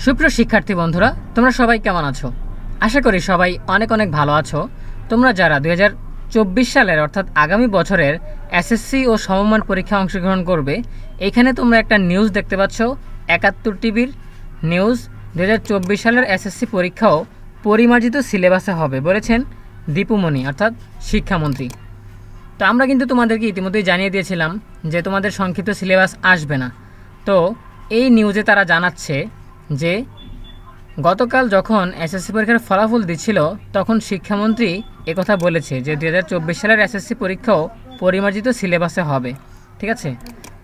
সুপ্রিয় শিক্ষার্থী বন্ধুরা, তোমরা সবাই কেমন আছো? আশা করি সবাই অনেক অনেক ভালো আছো। তোমরা যারা 2024 সালের অর্থাৎ আগামী বছরের এসএসসি ও সমমান পরীক্ষা অংশগ্রহণ করবে, এখানে তোমরা একটা নিউজ দেখতে পাচ্ছ। 71 টিভির নিউজ, 2024 সালের এসএসসি পরীক্ষাও পরিমার্জিত সিলেবাসে হবে বলেছেন দীপুমণি অর্থাৎ শিক্ষামন্ত্রী। তো আমরা কিন্তু তোমাদেরকে ইতিমধ্যেই জানিয়ে দিয়েছিলাম যে তোমাদের সংক্ষিপ্ত সিলেবাস আসবে না। তো এই নিউজে তারা জানাচ্ছে যে গতকাল যখন এসএসসি পরীক্ষার ফলাফল দিচ্ছিল তখন শিক্ষামন্ত্রী একথা বলেছে যে 2024 সালের এসএসসি পরীক্ষাও পরিমার্জিত সিলেবাসে হবে। ঠিক আছে,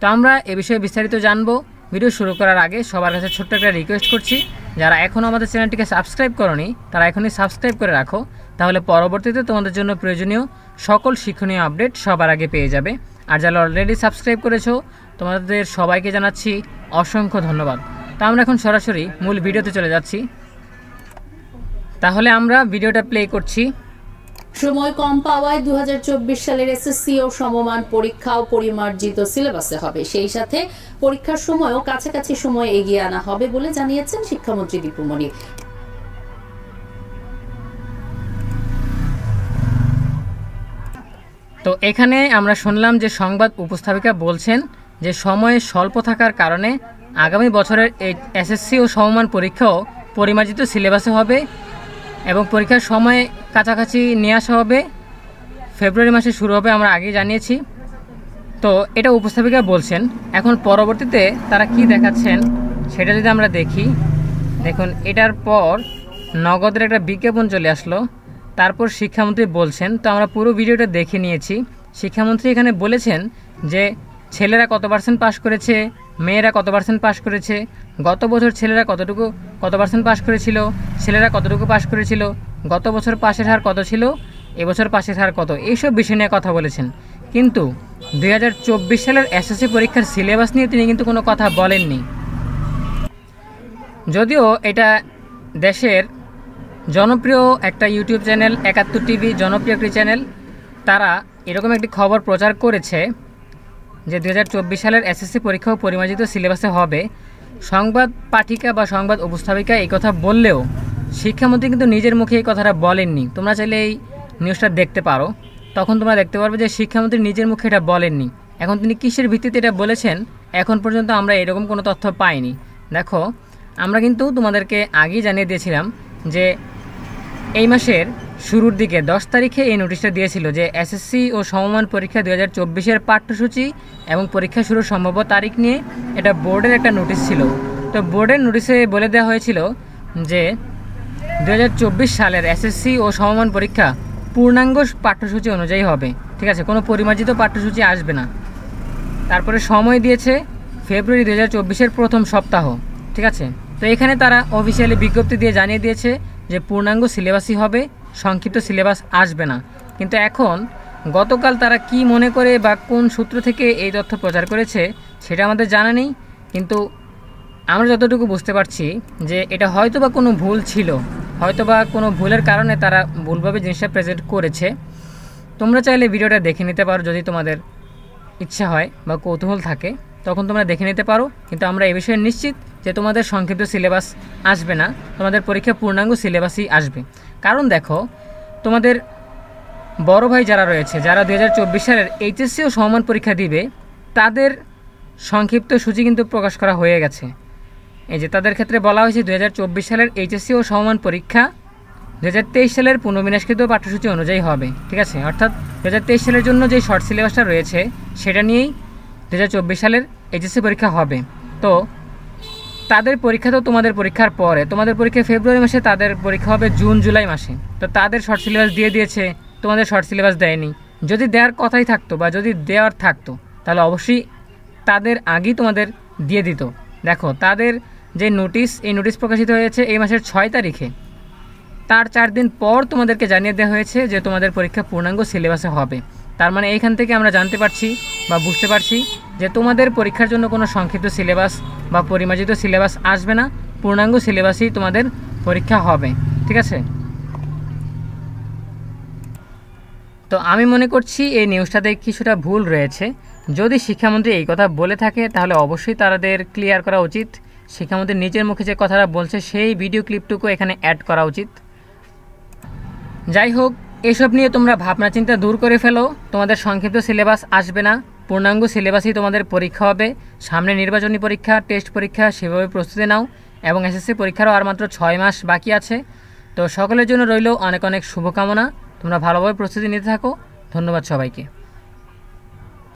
তো আমরা এ বিষয়ে বিস্তারিত জানবো। ভিডিও শুরু করার আগে সবার কাছে ছোট্ট একটা রিকোয়েস্ট করছি, যারা এখনও আমাদের চ্যানেলটিকে সাবস্ক্রাইব করনি তারা এখনই সাবস্ক্রাইব করে রাখো, তাহলে পরবর্তীতে তোমাদের জন্য প্রয়োজনীয় সকল শিক্ষণীয় আপডেট সবার আগে পেয়ে যাবে। আর যারা অলরেডি সাবস্ক্রাইব করেছো তোমাদের সবাইকে জানাচ্ছি অসংখ্য ধন্যবাদ। তা আমরা এখন সরাসরি মূল ভিডিওতে চলে যাচ্ছি। তাহলে আমরা ভিডিওটা প্লে করছি। সময় কম পাওয়ায় 2024 সালের এসএসসি ও সমমান পরীক্ষাও পরিমার্জিত সিলেবাসে হবে, সেই সাথে পরীক্ষার সময়ও কাছাকাছি সময় এগিয়ে আনা হবে বলে জানিয়েছেন শিক্ষামন্ত্রী দীপুমণি। তো এখানে আমরা শুনলাম যে সংবাদ উপস্থাপিকা বলছেন যে সময় স্বল্প থাকার কারণে আগামী বছরের এই এসএসসি ও সমমান পরীক্ষাও পরিমার্জিত সিলেবাসে হবে এবং পরীক্ষার সময় কাছাকাছি নিয়ে আসা হবে, ফেব্রুয়ারি মাসে শুরু হবে, আমরা আগেই জানিয়েছি। তো এটা উপস্থাপিকা বলছেন। এখন পরবর্তীতে তারা কি দেখাচ্ছেন সেটা যদি আমরা দেখি, দেখুন এটার পর নগদের একটা বিজ্ঞাপন চলে আসলো, তারপর শিক্ষামন্ত্রী বলছেন। তো আমরা পুরো ভিডিওটা দেখে নিয়েছি। শিক্ষামন্ত্রী এখানে বলেছেন যে ছেলেরা কত পার্সেন্ট পাস করেছে, মেয়েরা কত পার্সেন্ট পাস করেছে, গত বছর ছেলেরা কত পার্সেন্ট পাস করেছিল, ছেলেরা কতটুকু পাস করেছিল, গত বছর পাশের হার কত ছিল, এবছর পাশের হার কত, এইসব বিষয় নিয়ে কথা বলেছেন। কিন্তু 2024 সালের এসএসসি পরীক্ষার সিলেবাস নিয়ে তিনি কিন্তু কোনো কথা বলেননি। যদিও এটা দেশের জনপ্রিয় একটা ইউটিউব চ্যানেল 71 টিভি, জনপ্রিয় একটি চ্যানেল, তারা এরকম একটি খবর প্রচার করেছে যে 2024 সালের এসএসসি পরীক্ষাও পরিমার্জিত সিলেবাসে হবে। সংবাদ পাঠিকা বা সংবাদ উপস্থাপিকা এই কথা বললেও শিক্ষামন্ত্রী কিন্তু নিজের মুখে এই কথাটা বলেননি। তোমরা চাইলে এই নিউজটা দেখতে পারো, তখন তোমরা দেখতে পারবে যে শিক্ষামন্ত্রী নিজের মুখে এটা বলেননি। এখন তিনি কিসের ভিত্তিতে এটা বলেছেন এখন পর্যন্ত আমরা এরকম কোনো তথ্য পাইনি। দেখো, আমরা কিন্তু তোমাদেরকে আগেই জানিয়ে দিয়েছিলাম যে এই মাসের শুরুর দিকে 10 তারিখে এই নোটিশটা দিয়েছিল যে এসএসসি ও সমমান পরীক্ষা 2024-এর পাঠ্যসূচি এবং পরীক্ষা শুরুর সম্ভাব্য তারিখ নিয়ে এটা বোর্ডের একটা নোটিশ ছিল। তো বোর্ডের নোটিশে বলে দেওয়া হয়েছিল যে 2024 সালের এসএসসি ও সমমান পরীক্ষা পূর্ণাঙ্গ পাঠ্যসূচি অনুযায়ী হবে। ঠিক আছে, কোনো পরিমার্জিত পাঠ্যসূচি আসবে না। তারপরে সময় দিয়েছে ফেব্রুয়ারি 2024-এর প্রথম সপ্তাহ। ঠিক আছে, তো এখানে তারা অফিসিয়ালি বিজ্ঞপ্তি দিয়ে জানিয়ে দিয়েছে যে পূর্ণাঙ্গ সিলেবাসই হবে, সংক্ষিপ্ত সিলেবাস আসবে না। কিন্তু এখন গতকাল তারা কি মনে করে বা কোন সূত্র থেকে এই তথ্য প্রচার করেছে সেটা আমাদের জানা নেই। কিন্তু আমরা যতটুকু বুঝতে পারছি যে এটা হয়তো বা কোনো ভুল ছিল, হয়তো বা কোনো ভুলের কারণে তারা ভুলভাবে জিনিসটা প্রেজেন্ট করেছে। তোমরা চাইলে ভিডিওটা দেখে নিতে পারো, যদি তোমাদের ইচ্ছা হয় বা কৌতূহল থাকে তখন তোমরা দেখে নিতে পারো। কিন্তু আমরা এই বিষয়ে নিশ্চিত যে তোমাদের সংক্ষিপ্ত সিলেবাস আসবে না, তোমাদের পরীক্ষা পূর্ণাঙ্গ সিলেবাসই আসবে। কারণ দেখো, তোমাদের বড় ভাই যারা রয়েছে, যারা 2024 সালের এইচএসসি ও সমমান পরীক্ষা দিবে, তাদের সংক্ষিপ্ত সূচি কিন্তু প্রকাশ করা হয়ে গেছে। এই যে তাদের ক্ষেত্রে বলা হয়েছে 2024 সালের এইচএসসি ও সমমান পরীক্ষা 2023 সালের পুনর্বিন্যাসকৃত পাঠ্যসূচি অনুযায়ী হবে। ঠিক আছে, অর্থাৎ 2023 সালের জন্য যে শর্ট সিলেবাসটা রয়েছে সেটা নিয়েই 2024 সালের এইচএসসি পরীক্ষা হবে। তো তাদের পরীক্ষা তো তোমাদের পরীক্ষার পরে, তোমাদের পরীক্ষা ফেব্রুয়ারি মাসে, তাদের পরীক্ষা হবে জুন জুলাই মাসে। তো তাদের শর্ট সিলেবাস দিয়ে দিয়েছে, তোমাদের শর্ট সিলেবাস দেয়নি। যদি দেওয়ার কথাই থাকতো বা যদি দেওয়ার থাকতো তাহলে অবশ্যই তাদের আগেই তোমাদের দিয়ে দিত। দেখো, তাদের যে নোটিশ, এই নোটিশ প্রকাশিত হয়েছে এই মাসের 6 তারিখে, তার 4 দিন পর তোমাদেরকে জানিয়ে দেওয়া হয়েছে যে তোমাদের পরীক্ষা পূর্ণাঙ্গ সিলেবাসে হবে। তার মানে এইখান থেকে আমরা জানতে পারছি বা বুঝতে পারছি যে তোমাদের পরীক্ষার জন্য কোনো সংক্ষিপ্ত সিলেবাস বা পরিমার্জিত সিলেবাস আসবে না, পূর্ণাঙ্গ সিলেবাসই তোমাদের পরীক্ষা হবে। ঠিক আছে, তো আমি মনে করছি এই নিউজটাতে কিছুটা ভুল রয়েছে। যদি শিক্ষামন্ত্রী এই কথা বলে থাকে তাহলে অবশ্যই তাদের ক্লিয়ার করা উচিত শিক্ষামন্ত্রী নিজের মুখে যে কথাটা বলছে সেই ভিডিও ক্লিপটুকু এখানে অ্যাড করা উচিত। যাই হোক, এসব নিয়ে তোমরা ভাবনা চিন্তা দূর করে ফেলো। তোমাদের সংক্ষিপ্ত সিলেবাস আসবে না, পূর্ণাঙ্গ সিলেবাসই তোমাদের পরীক্ষা হবে। সামনে নির্বাচনী পরীক্ষা, টেস্ট পরীক্ষা, সেভাবে প্রস্তুতি নাও এবং এসএসসি পরীক্ষারও আর মাত্র 6 মাস বাকি আছে। তো সকলের জন্য রইল অনেক অনেক শুভকামনা। তোমরা ভালোভাবে প্রস্তুতি নিতে থাকো। ধন্যবাদ সবাইকে।